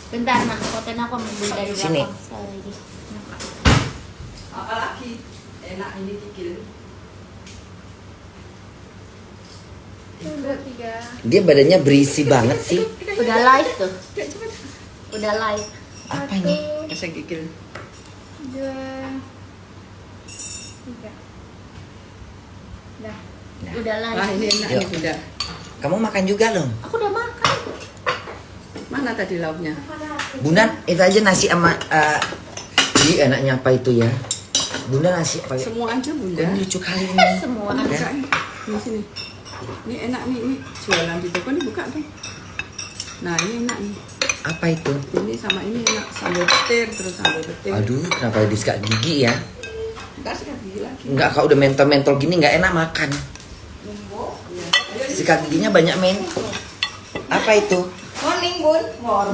Bentar nak, fotoin aku ambil dari Sini. belakang. Sorry. Apalagi enak ini kikil. Udah 3. Dia badannya berisi banget sih. Udah live tuh. Udah live. Apa ini? Saya kikil. 2, 3. Dah. Udah live. Wah ini enak Yuk. nih bunda. Kamu makan juga loh. Aku udah makan. Mana tadi lauknya? Bunda, itu aja nasi sama Ih, enaknya apa itu ya? Bunda nasi apa? Semua aja bunda. Ini lucu kali ini. Semua. Buka ini sini. Ini enak nih, ini jualan di toko nih buka tuh. Nah ini enak nih. Apa itu? Ini sama ini enak sambal petir terus sambal petir. Aduh, kenapa disikat gigi ya? Ntar sikat gigi lagi. Enggak, kalau udah mentol-mentol gini nggak enak makan. Sikat giginya banyak mentol. Apa itu? Morning bun.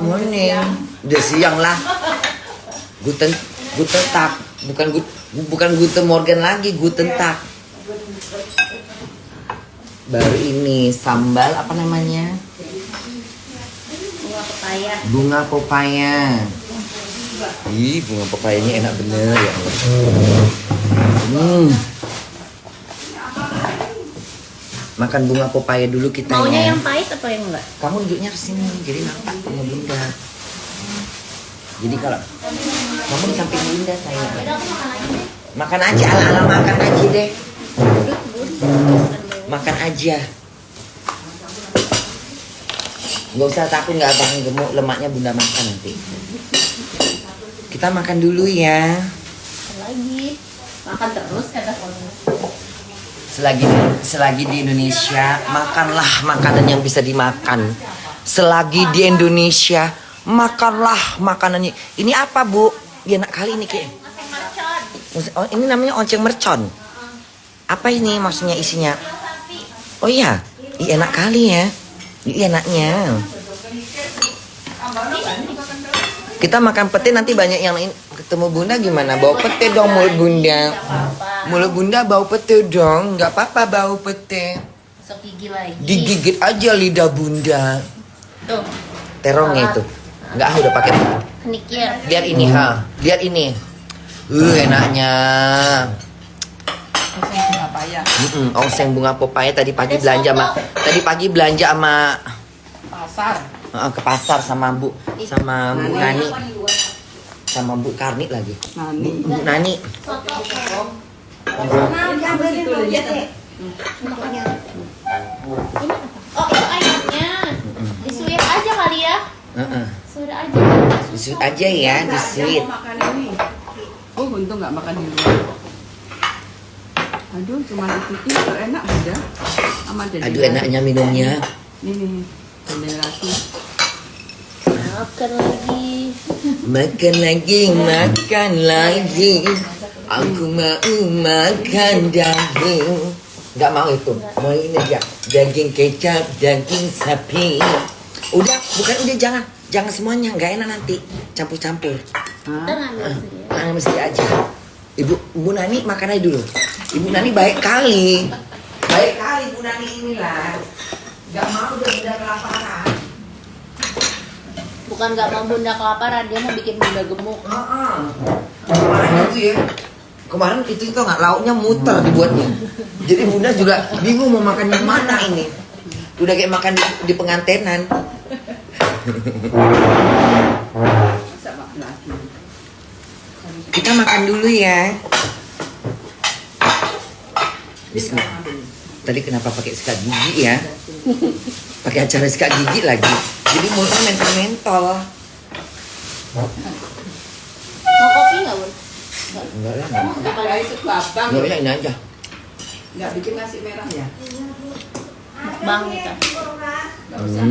Morning. Udah siang lah. Guten tak. Bukan Guten Morgen lagi, Guten tak. Baru ini sambal apa namanya? Bunga pepaya. Bunga pepaya. Ih, bunga pepayanya enak bener ya Allah. Makan bunga pepaya dulu kita Maunya ya. yang pahit apa yang enggak? Kamu duduknya harus sini, jadi nampak sama Bunda. Jadi kalau kamu di samping Bunda sayang. Udah aku makan lagi deh. Makan aja, ala-ala makan aja deh. Duduk bun. Makan aja. Gak usah takut nggak abang gemuk, lemaknya Bunda makan nanti. Kita makan dulu ya. Lagi. Makan terus kata kamu. Selagi di Indonesia, makanlah makanan yang bisa dimakan. Selagi di Indonesia, makanlah makanannya. Ini apa bu? Ya enak kali ini kayak. Oh, ini namanya onceng mercon. Apa ini maksudnya isinya? Oh iya, iya enak kali ya. Iya enaknya. Kita makan pete nanti banyak yang lain. Ketemu Bunda gimana? Bau pete dong mulut Bunda. Mulut Bunda bau pete dong. Nggak apa-apa bau pete. Sok gigi lagi. Digigit aja lidah Bunda. Tuh. Terongnya itu. Nggak udah pakai. Kenikir. Lihat ini ha. Lihat ini. Enaknya. Oseng bunga paya. Oseng bunga pepaya tadi pagi belanja sama Pasar. ke pasar sama Bu Nani sama Bu Karni lagi. Nani. Bu Nani. Oh itu ayamnya. Disuit aja kali ya. Suit aja. Disuit aja ya, disuit. Mau makan ini. Oh untung nggak makan di luar. Aduh cuma itu enak bunda. Sama dede. Aduh enaknya minumnya. Nih dede lagi. Makan lagi. Makan lagi. Aku mau makan daging. Nggak mau itu. Mau ini aja. Daging kecap, daging sapi. Udah jangan semuanya. Nggak enak nanti. Campur-campur. Kita ngambil sendiri. Mesti aja. Bu Nani makan aja dulu. Ibu Nani baik kali. Baik kali Bu Nani inilah. Nggak mau udah kelaparan. Bukan nggak mau Bunda kelaparan, dia mau bikin Bunda gemuk. Kemarin itu ya. Kemarin itu nggak lauknya muter dibuatnya. Jadi Bunda juga bingung mau makan yang mana ini. Udah kayak makan di pengantenan. Bisa makan lagi. Kita makan dulu ya. Bismillah. Tadi kenapa pakai sikat gigi ya? Pakai acara sikat gigi lagi. Jadi mulutnya mentol-mentol. Mau kopi nggak Bun? Enggak lah. Kayak itu abang. Enggak ya ini aja. Nggak bikin nasi merah ya? Bang kita. Nggak usah.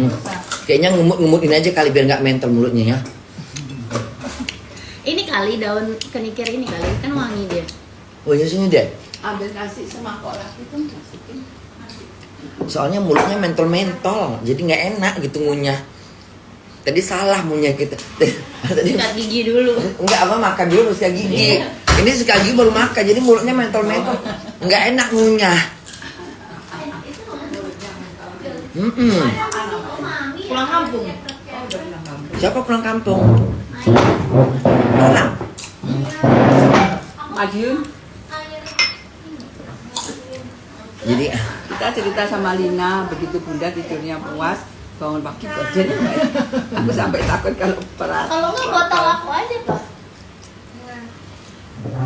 Kayaknya ngumut-ngumutin aja kali biar nggak mentol mulutnya ya. Ini kali daun kenikir ini kali kan wangi dia. Oh iya sini deh. Ambil nasi semangkok lagi tuh masukin. Soalnya mulutnya mentol-mentol, jadi nggak enak gitu ngunyah. Tadi salah ngunyah kita. Tadi Sikat gigi dulu. enggak apa makan dulu terus sikat gigi. Ini sikat gigi baru makan, jadi mulutnya mentol-mentol. Nggak enak ngunyah. Pulang kampung. Siapa pulang kampung? Orang. Madiun. Jadi Kita cerita sama Lina, begitu Bunda tidurnya puas, bangun pagi badan. Aku sampai takut kalau berat. Kalau nggak botol aku aja pak.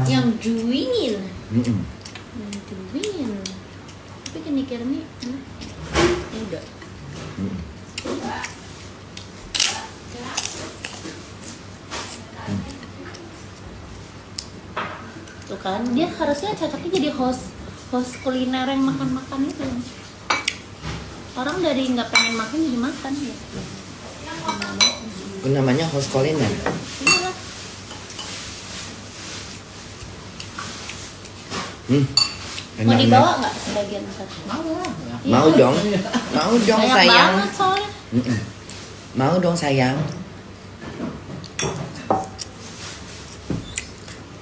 Yang juingin. mm-mm. Yang juingin. Tapi kan mikirnya, udah. Tuh kan, dia harusnya cocoknya jadi host kuliner yang makan-makan itu. Orang dari nggak pengen makan jadi makan ya. Itu namanya host kuliner. Iya. Mau Enak, dibawa enak. nggak sebagian ntar? Mau dong. Mau dong Banyak sayang. banget soalnya. Mm-mm. Mau dong sayang.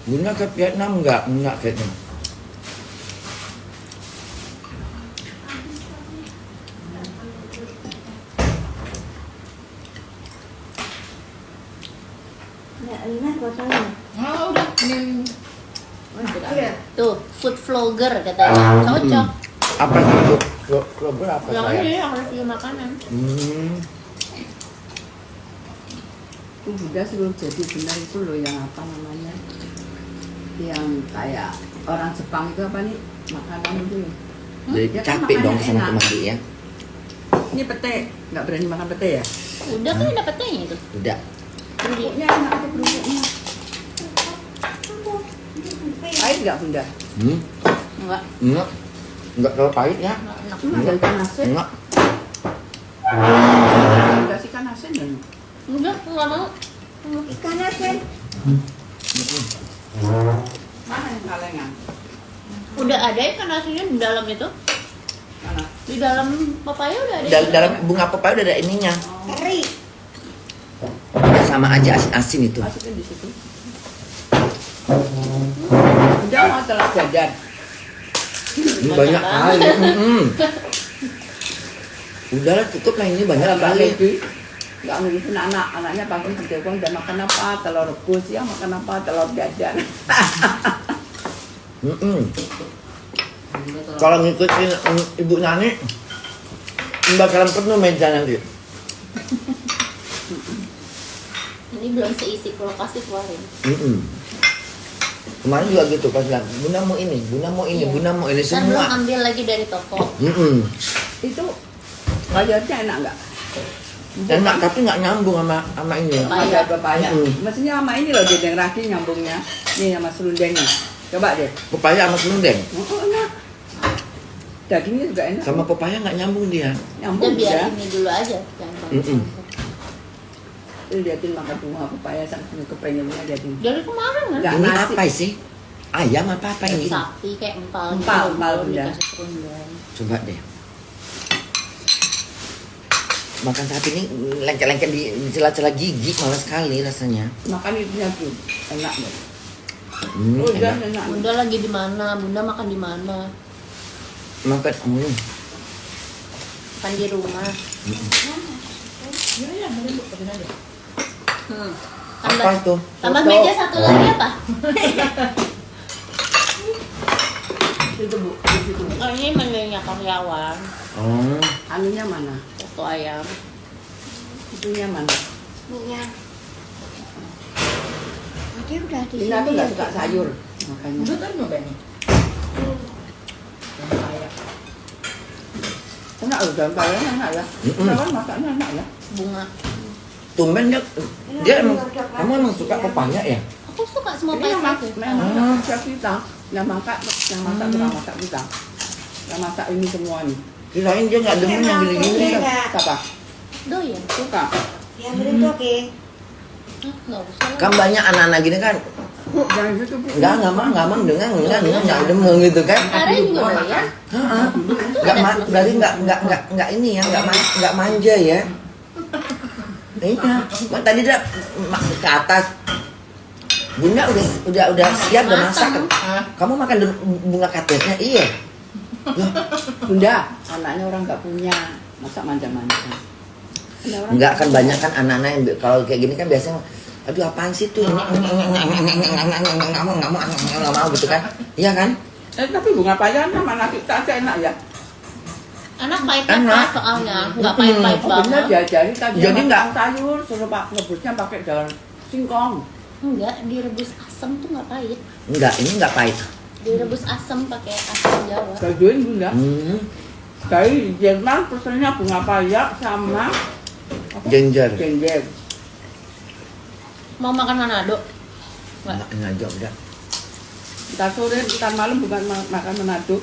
Bunda ke Vietnam enggak kayaknya. Tuh, food vlogger katanya. Cocok. Apa itu? Vlogger apa Yang sayang? ini yang review makanan. Itu Bunda sebelum jadi benar itu loh yang apa namanya? Yang kayak orang Jepang itu apa nih? Makanan itu. Jadi Ya kan capek dong makannya kesana enak. kemari ya. Ini pete, nggak berani makan pete ya? Udah kan ada petanya itu. Udah. Kerupuknya enak apa kerupuknya? Pahit nggak Bunda? Enggak. Enggak terlalu pahit ya. Enak. Cuma ada ikan asin. Enggak. Dikasih ikan asin dan Udah, enggak mau. Ikan asin. mana yang kalengan? Udah ada ikan asinnya di dalam itu. Mana? Di dalam papaya udah ada. Dalam bunga pepaya udah ada ininya. Teri. Ya, sama aja asin itu. Masukin di situ. Udah mau telat jajan. Ini banyak kali. Udahlah cukup lah ini banyak Dalam kali. lagi. Nggak ngurusin anak, anaknya pagi telepon udah makan apa, telur rebus ya makan apa, telur jajan. Kalau ngikutin Ibu Nani bakalan penuh meja nanti. Ini belum seisi lokasi keluarin. Kemarin juga gitu pas bilang Bunda mau ini, Bunda mau ini, Iya. Bunda mau ini Ntar belum semua. ambil lagi dari toko. Itu bayarnya enak nggak? Enak tapi nggak nyambung sama ini. Ada pepaya. Mm-mm. Mestinya sama ini loh dendeng ragi nyambungnya. Nih sama serundengnya. Coba deh. Pepaya sama serundeng. Oh, enak. Dagingnya juga enak. Sama pepaya nggak nyambung dia. Udah Nyambung biar ya. ini dulu aja yang Lu liatin makan bunga pepaya sampai kepengennya liatin. dari kemarin kan? Nggak, Ini nasi. apa sih? Ayam apa ini? Sapi kayak empal. Empal, gitu, empal, baru Bunda. dikasih serundeng. Coba deh. Makan sapi ini lengket-lengket di celah-celah gigi malah sekali rasanya. Makan itunya tuh enak deh. Enak. Enak. Bunda lagi di mana? Bunda makan di mana? Makan Makan di rumah. apa itu? Tambah Foto. meja satu lagi apa? Itu Bu, di situ. Oh, ini menunya karyawan. Oh, Anunya mana? Soto ayam. Itunya mana? Minyak. Dia udah di Lina tuh sini. nggak suka sayur makanya. Enak loh daun payah enak ya. Kawan masaknya enak ya. Bunga. tumben dia emang kamu emang suka pepaya ya? Aku suka semua Ini yang pahit masak, yang masak chef kita, yang masak tukang masak kita, yang masak ini semua nih. Kirain dia nggak demen yang gini-gini. Siapa? Doyan. Suka. Yang beruntung oke. Nggak usah lah. Kan banyak anak-anak gini kan Jangan gitu Bu. nggak mau dengar nggak demen gitu kan? Karen juga doyan. Heeh. Berarti nggak ini ya nggak manja ya? Iya. Kan tadi dia ke atas. Bunda udah siap udah masak. Kamu makan bunga katesnya iya. Bunda, anaknya orang nggak punya, masa manja-manja. Enggak kan banyak kan anak-anak yang kalau kayak gini kan biasanya aduh apaan sih tuh ini nggak mau gitu kan, iya kan? Tapi bunga paya sama nasi tak enak ya. Anak pahitnya Enak. pas soalnya, nggak pahit-pahit Oh bener banget. diajari tadi. Jadi sama nggak- tukang sayur suruh pak ngebusnya pakai daun singkong. Enggak, direbus asam tuh nggak pahit. Enggak, ini enggak pahit. Direbus asam pakai asam Jawa. Gajuin bunda. Hmm, Dari Jerman pesennya bunga paya sama apa? ginger. Genjer. Mau makan Manado? Enggak, enggak udah. Ntar sore, ntar malam bukan makan Manado.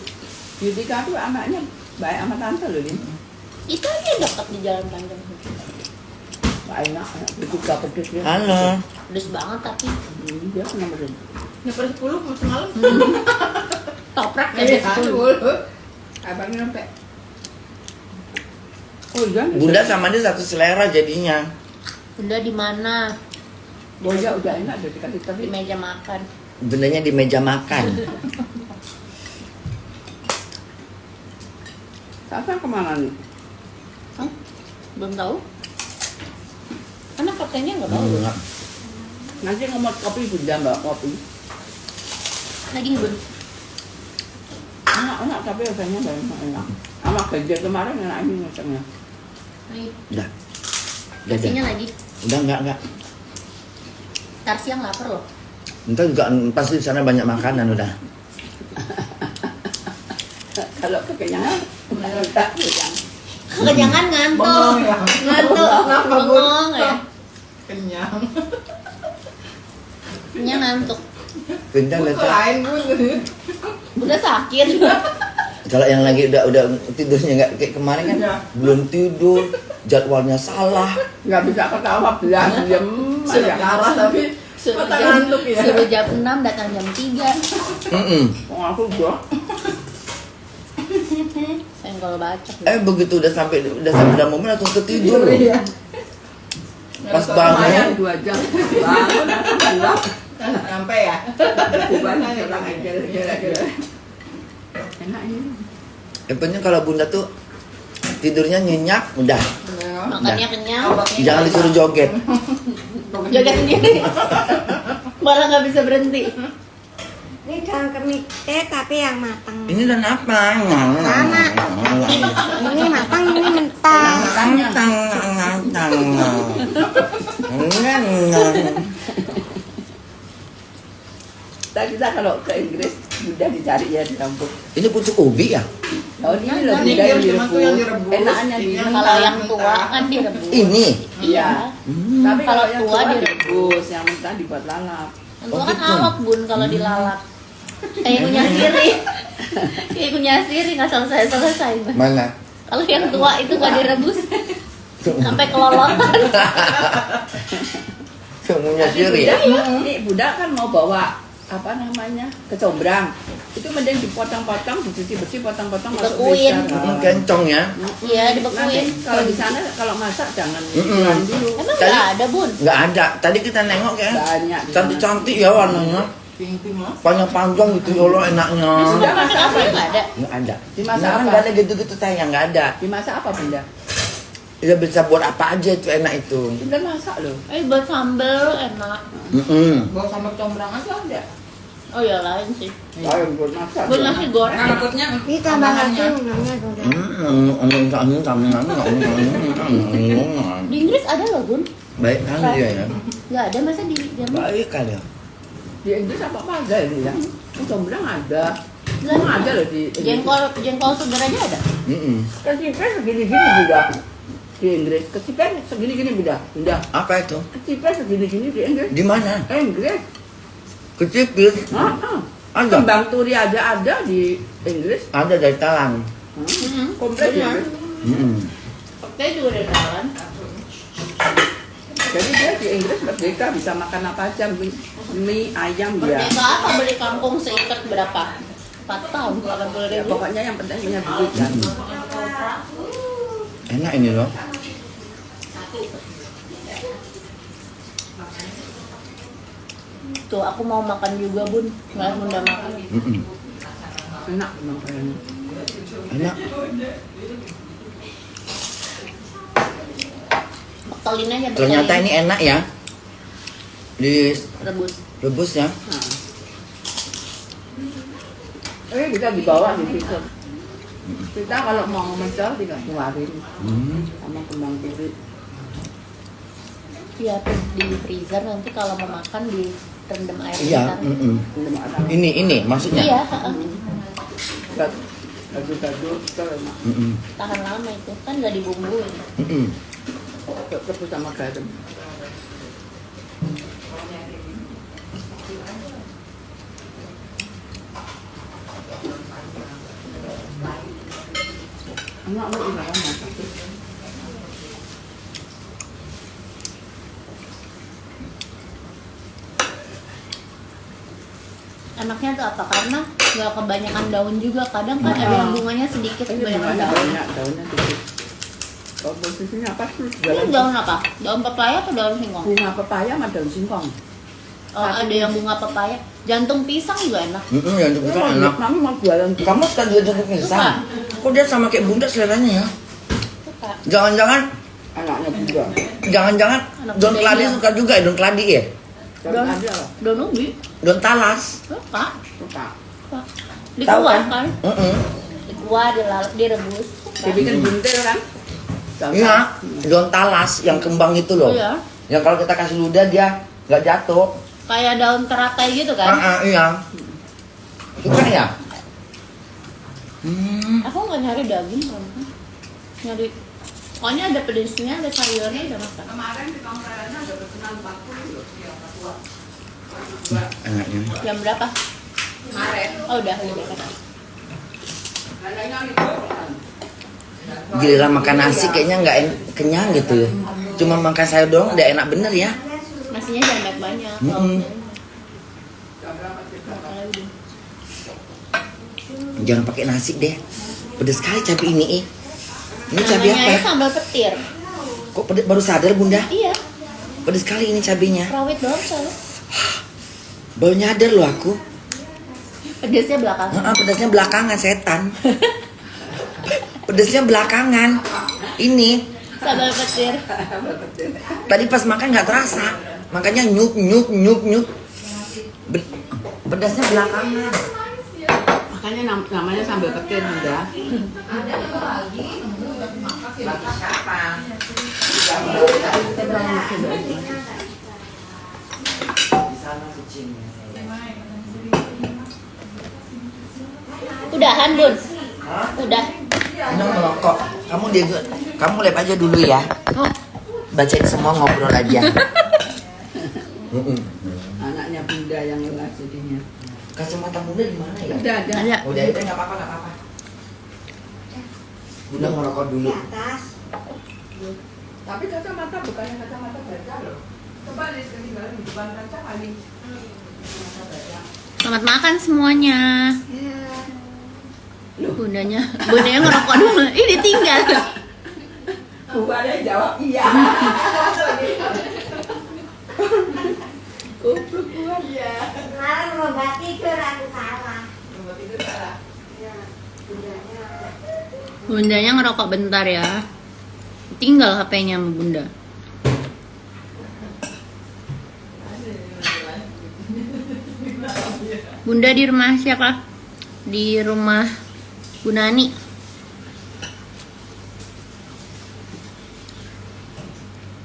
Yudika tuh anaknya baik sama tante loh ini. Itu aja dekat di Jalan Panjang. Gak enak, juga pedes ya. Halo. Pedes banget tapi Dia kena pedes. Nyamper 10 semalam. toprak Eh, ya 10. Abangnya sampai. Oh iya, Bunda sama dia satu selera jadinya. Bunda di mana? Boya udah enak udah dikasih Di tapi meja makan. Bundanya di meja makan. Sasa kemana nih? Hah? Belum tahu? Anak kaptennya nggak tahu. Enggak. Nanti ngomong kopi bunda mbak kopi. Lagi nih Bun. Enak tapi rasanya banyak enak. Sama gajar kemarin enak ini rasanya. Nih, Udah. Udah. nasinya lagi. Udah enggak. Ntar siang lapar loh. Entar juga pasti di sana banyak makanan udah. Kalau kekenyangan, tak kenyang. Kekenyangan ngantuk. Bengong ya? Ngantuk. Kenapa, Bun? Bengong ya. Kenyang. Kenyang ngantuk. Pindah Bun, lihat. lain Bun. Udah sakit. Kalau yang lagi udah tidurnya nggak kayak kemarin kan Iya. belum tidur, jadwalnya salah. Nggak bisa ketawa belas diem Sudah aja. darah tapi Suruh mata jam, ngantuk ya. suruh jam 6 datang jam 3. Oh, aku gua. Senggol bacok. Begitu udah momen langsung ketidur. Iya. Pas Nggak bangun. Lumayan 2 jam. Bangun aku pulang. Nggak nyampe ya. Bukan pulang aja. Enak ini. Pokoknya kalau bunda tuh tidurnya nyenyak, udah. Makannya kenyang. Jangan disuruh joget. Joget sendiri. Malah nggak bisa berhenti. Ini daun kemik teh tapi yang matang. Ini dan apa? Sama. Ini matang, ini mentah. Kita kalau ke Inggris mudah dicari ya di kampung. Ini pucuk ubi ya? Oh ini loh Ini mudah yang cuma tuh yang direbus. direbus. Enaknya di Yang Kalau yang tua kan direbus. Ini. Iya. Hmm. Tapi Kalau kalau yang tua tua direbus. direbus, yang mentah dibuat lalap. Yang tua Oh, kan gitu. alot Bun kalau dilalap. Kayak punya siri. Kayak punya siri nggak selesai. Mana? Kalau yang tua itu nggak direbus sampai kelolotan. Semuanya Nanti siri. Ini Bunda kan mau bawa apa namanya kecombrang. Itu mending dipotong-potong, dicuci bersih, potong-potong masuk Dibekuin. freezer. Kencong ya? Iya Nanti dibekuin. kalau di sana kalau masak jangan Mm-mm. dikurangi dulu. Emang Tadi- nggak ada Bun? Nggak ada. Tadi kita nengok ya. Banyak. di sana. Cantik-cantik ya warnanya. Pink-pink lah. Panjang-panjang gitu ya Allah enaknya. Sudah Masak masak apa apa? nggak ada? Nggak ada. Dimasak Sekarang apa? nggak ada gitu-gitu sayang, nggak ada. Dimasak apa Bunda? Ya bisa buat apa aja itu enak itu. Bunda masak loh. Buat sambal enak. Bawa sambal combrang aja ada. Oh ya lain sih. Ayo buat masak. Buat nasi goreng. Nah, takutnya Ini tambah lagi undangnya Bunda. Di Inggris ada loh Bun. Baik kali dia ya. Nggak ada masa di Jerman? Baik kali ya. Di Inggris apa ada ini ya? Kecombrang ada. Nggak Emang ada loh di Inggris. Jengkol segar aja ada. Kecipen segini-gini Bunda. Di Inggris. Kecipen segini-gini Bunda. Bunda. Apa itu? Kecipen segini-gini di Inggris. Di mana? Inggris. Kecipit. Ada. Kembang turi ada di Inggris. Ada dari Talang. Komplit ya. Oke juga ada jalan. Jadi dia di Inggris merdeka bisa makan apa aja mie ayam dia. Merdeka apa beli kangkung seikat berapa? 4 tahun 80 Ya, ribu. pokoknya yang penting punya duit kan. Enak ini loh. Tuh aku mau makan juga Bun. Nggak Bunda makan. Enak memang kayaknya. Enak. Tolin aja. Ternyata betulin. ini enak ya. Rebus. Direbus ya. Nah. Bisa dibawa di freezer. Kita kalau mau mencer tinggal keluarin sama kembang kiri. Iya, di freezer nanti kalau mau makan direndam air Iya. bentar. Ini maksudnya. Iya, heeh. Gadu-gadu enak. Tahan lama itu kan nggak dibumbuin. Rebus sama garam. Enak lu ini kan masak tuh. Enaknya tuh apa? Karena nggak kebanyakan daun juga. Kadang kan ada yang bunganya sedikit, Ini kebanyakan daun. banyak daunnya dikit. Kalau posisinya apa sih? Ini daun apa? Daun pepaya atau daun singkong? Bunga pepaya sama daun singkong. Oh, ada yang bunga pepaya. Jantung pisang juga enak. Yang cukup enak. Kami mau jualan Kamu suka juga jantung pisang? Kok dia sama kayak bunda seleranya ya? Suka. Jangan-jangan anaknya juga. Jangan-jangan Anak daun muda keladi iya. suka juga ya, daun keladi ya? Daun ada lah. Daun ubi. Daun talas. Suka. Suka. Suka. Tahu Dikuah kan? kan? Dikuah, direbus. Suka. Dibikin buntil kan? Daun Iya, talas. daun talas yang kembang itu loh. Oh, iya. Yang kalau kita kasih ludah dia nggak jatuh. Kayak daun teratai gitu kan? Iya. Suka ya? Aku nggak nyari daging kan? Nyari. Pokoknya ada pedesnya, ada sayurnya, udah makan. Kemarin di Kongrelannya ada pesanan 40 loh. Enaknya. Jam berapa? Kemarin. Oh udah kan. Harganya 50-an. Giliran makan nasi kayaknya nggak kenyang gitu ya. Cuma makan sayur doang udah enak bener ya. Nasinya jangan banyak. Jangan pakai nasi deh. Pedes sekali cabai ini. Ini cabai apa? Namanya Ya? sambal petir. Kok pedes, baru sadar bunda? Iya, Pedes sekali ini cabainya. rawit doang soalnya. Baru nyadar loh aku. Pedesnya belakangan. Pedasnya belakangan setan. Pedasnya belakangan. Ini Sambal petir. tadi pas makan nggak terasa. Makanya nyup. Pedasnya belakangan. Makanya namanya sambal petir Bunda. Udahan Bun. Udah. Ini merokok. Kamu lihat aja dulu ya. Oh, Bacain semua ngobrol aja. Anaknya Bunda yang lelah jadinya. Kacamata bunda di mana ya? Udah ada. ada. Udah itu nggak apa-apa. Bunda ngerokok dulu. Di atas. Tapi kacamata bukannya kacamata baca loh. Coba lihat ketinggalan di depan kaca kali. Selamat makan semuanya. Ya. Bundanya ngerokok dulu. Ih ditinggal. Bukannya jawab iya. Goblok gua ya. Kemarin lomba tidur aku salah. Nomor 3 salah. Ya. Bundanya. Bundanya ngerokok bentar ya. Tinggal HP-nya sama Bunda. Bunda di rumah siapa? Di rumah Bu Nani.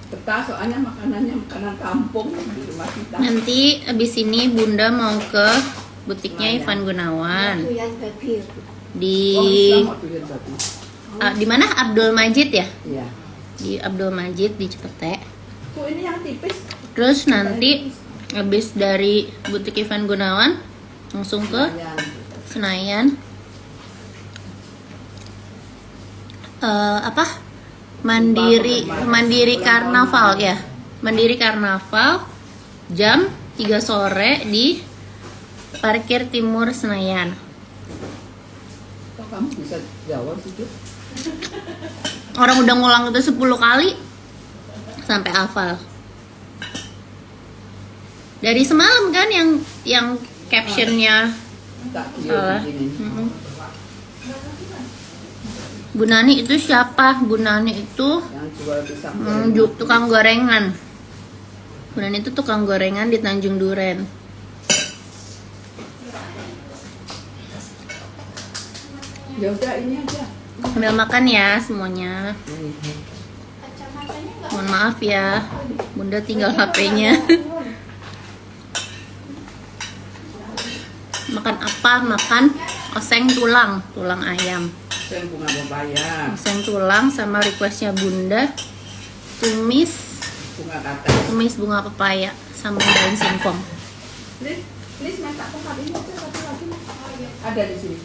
Betah soalnya makanannya makanan kampung di rumah kita. Nanti abis ini Bunda mau ke butiknya Ivan Gunawan Itu yang babi. di Islam mau dilihat babi. di mana Abdul Majid ya? Iya. Di Abdul Majid di Cipete. Kok ini yang tipis? Terus nanti habis dari butik Ivan Gunawan langsung ke Lumayan. Senayan. Apa? Mandiri Karnaval ya. Mandiri Karnaval jam 3 sore di parkir timur Senayan. Kok kamu bisa jawab sih? Cuk? Orang udah ngulang itu 10 kali sampai hafal. Dari semalam kan yang captionnya Tak salah. dia begini. Bu Nani itu siapa? Bu Nani itu Yang jual pisang tukang gorengan. Bu Nani itu tukang gorengan di Tanjung Duren. Ya udah ini aja. Sambil makan ya semuanya. Mohon maaf ya, Bunda tinggal HP-nya. Makan apa? Makan oseng tulang ayam. Saya bunga pepaya, Oseng tulang sama requestnya Bunda tumis bunga katak. bunga pepaya sama daun singkong. Please minta tempat ini aja satu lagi. Ada di sini.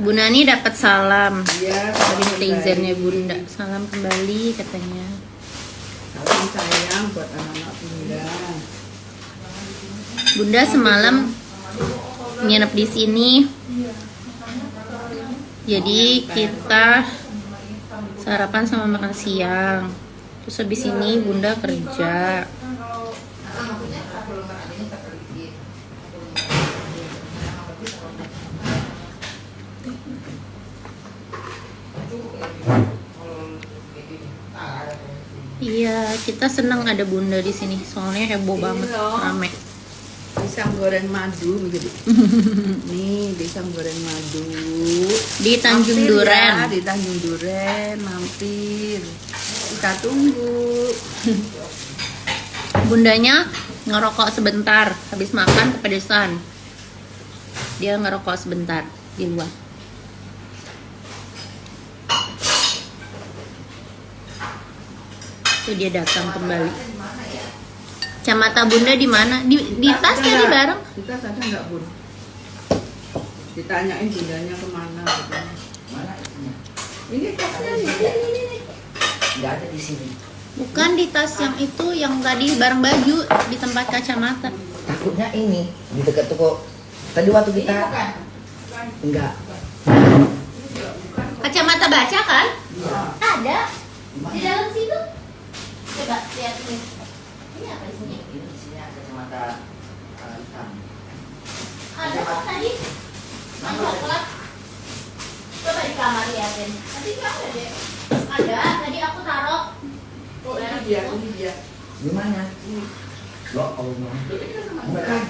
Bu Nani dapat salam Iya, dari salam netizennya kembali. Bunda. Salam kembali katanya. Salam sayang buat anak-anak Bunda. Bunda semalam nginep di sini. Jadi kita sarapan sama makan siang. Terus habis ini Bunda kerja. Iya, kita senang ada Bunda di sini. Soalnya heboh banget, rame. Pisang goreng madu begitu. Nih, pisang goreng madu. Di Tanjung Mampir Duren. Ya, di Tanjung Duren, mampir. Kita tunggu. Bundanya ngerokok sebentar, habis makan kepedesan. Dia ngerokok sebentar di luar. Itu dia datang kembali. Kacamata Bunda di mana? Di tas tadi bareng. Kita ada nggak Bun? Ditanyain bundanya kemana? Katanya. Mana itunya? Ini tasnya nih, ini. Nggak ada di sini. Bukan di tas yang itu, yang tadi bareng baju di tempat kacamata. Takutnya ini di dekat toko. Tadi waktu kita enggak. Kacamata baca kan? Iya. Ada di dalam situ. Coba lihat ini. Ini apa isinya? Ini di sini ada kacamata hitam. Ada kok tadi. Yang coklat. Coba di kamar liatin. Tadi nggak ada deh. Ada. Tadi aku taruh. Oh, ini dia, ini dia. Di mana? Lo kalau mau. Bukan.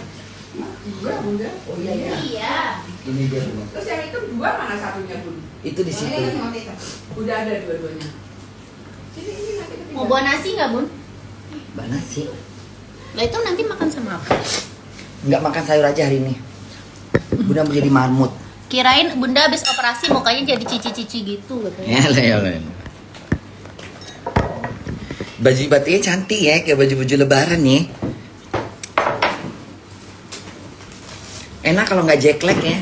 Iya, Bunda. Oh iya ya. Iya. Ini dia dulu. Terus yang itu dua mana satunya, Bun? Itu di situ. Udah ada dua-duanya. Sini, ini nanti ketinggalan. Mau bawa nasi nggak Bun? Mbak nasi. Lah itu nanti makan sama apa? Enggak makan sayur aja hari ini. Bunda mau jadi marmut. Kirain Bunda habis operasi mukanya jadi cici-cici gitu katanya. Ya lah. Baju batiknya cantik ya, kayak baju-baju lebaran nih. Enak kalau nggak jeklek ya.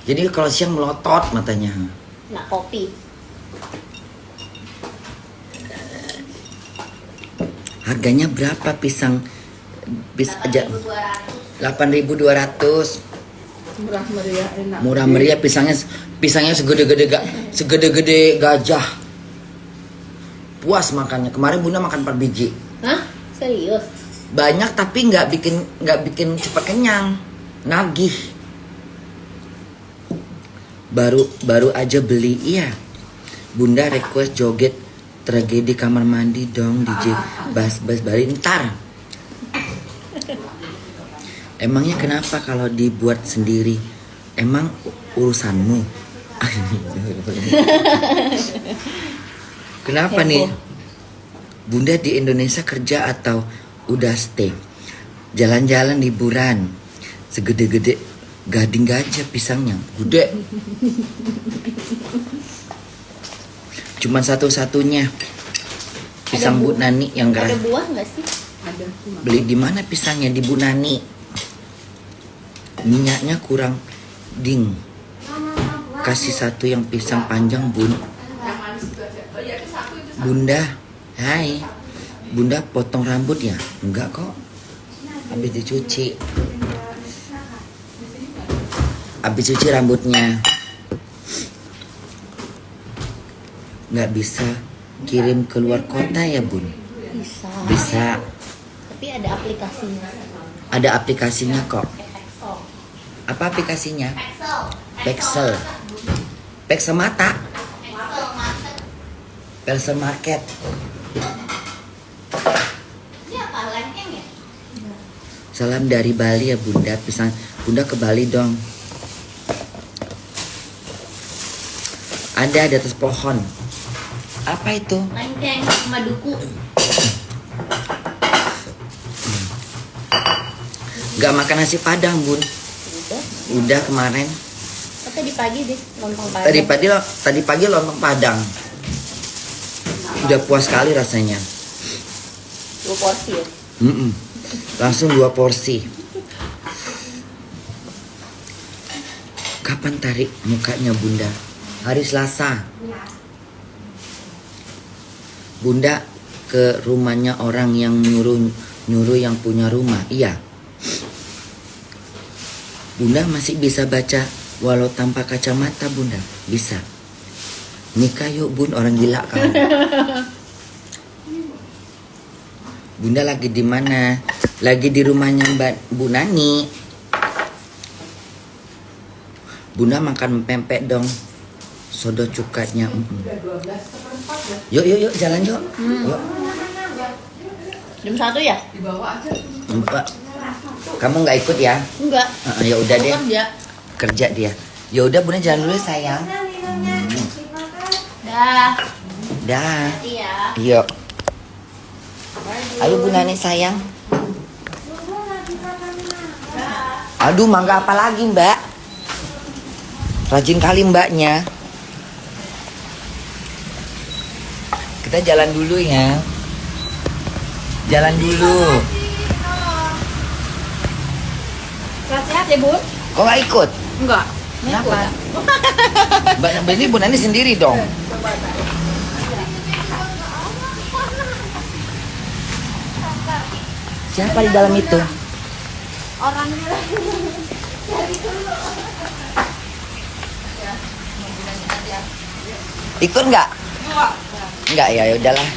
Jadi kalau siang melotot matanya. Nah, kopi. Harganya berapa pisang? 8.200. 8.200. Murah meriah, enak. Murah meriah pisangnya segede-gede gajah. Puas makannya. Kemarin Bunda makan 4 biji. Hah? Serius? Banyak tapi nggak bikin cepat kenyang. Nagih. Baru aja beli. Iya. Bunda request joget tragedi kamar mandi dong DJ Bas Bari ntar. Emangnya kenapa kalau dibuat sendiri? Emang urusanmu? Kenapa nih? Bunda di Indonesia kerja atau udah stay? Jalan-jalan liburan. Segede-gede gading gajah pisangnya. Gede. Cuman satu-satunya pisang Bu Nani yang Ada keras. buah nggak sih? Ada. Beli di mana pisangnya? Di Bu Nani. Minyaknya kurang ding. Kasih satu yang pisang panjang Bun. Bunda, hai. Bunda potong rambut ya? Enggak kok. Habis dicuci. Habis cuci rambutnya. Nggak bisa kirim keluar kota ya Bun? Bisa. Bisa. Tapi ada aplikasinya. Ada aplikasinya kok. Pexel. Apa aplikasinya? Pexel. Pexel. Pexel mata. Pexel mata. Pelser Market. Ini apa? Lengkeng ya? Salam dari Bali ya Bunda. Pisang Bunda ke Bali dong. Ada di atas pohon. Apa itu? Lengkeng sama duku. Gak makan nasi Padang Bun. Udah kemarin. Oh, tadi pagi deh lontong padang. Tadi pagi lontong Padang. Udah puas sekali rasanya. 2 porsi ya? Langsung 2 porsi. Kapan tarik mukanya Bunda? Hari Selasa. Bunda ke rumahnya orang yang nyuruh yang punya rumah. Iya. Bunda masih bisa baca walau tanpa kacamata Bunda. Bisa. Nikah yuk Bun, orang gila kau. Bunda lagi di mana? Lagi di rumahnya Mbak Bu Nani. Bunda makan pempek dong. Sodo cukanya. Yuk, jalan yuk. Yuk. Jam 1 ya? Dibawa aja. Mbak, kamu nggak ikut ya? Enggak. Ya udah deh. Kerja. Kerja dia. Ya udah Bunda jalan dulu sayang. Dah. Dah. Iya. Yuk. Ayo Bu Nani sayang. Aduh, mangga apa lagi Mbak? Rajin kali Mbaknya. Kita jalan dulu ya. Jalan dulu. Sehat-sehat ya, Bun? Kok nggak ikut? Enggak. Kenapa? Mbak ini Bu Nani sendiri dong. Siapa di dalam itu? Orangnya lagi. Ikut nggak? Nggak ya, udahlah.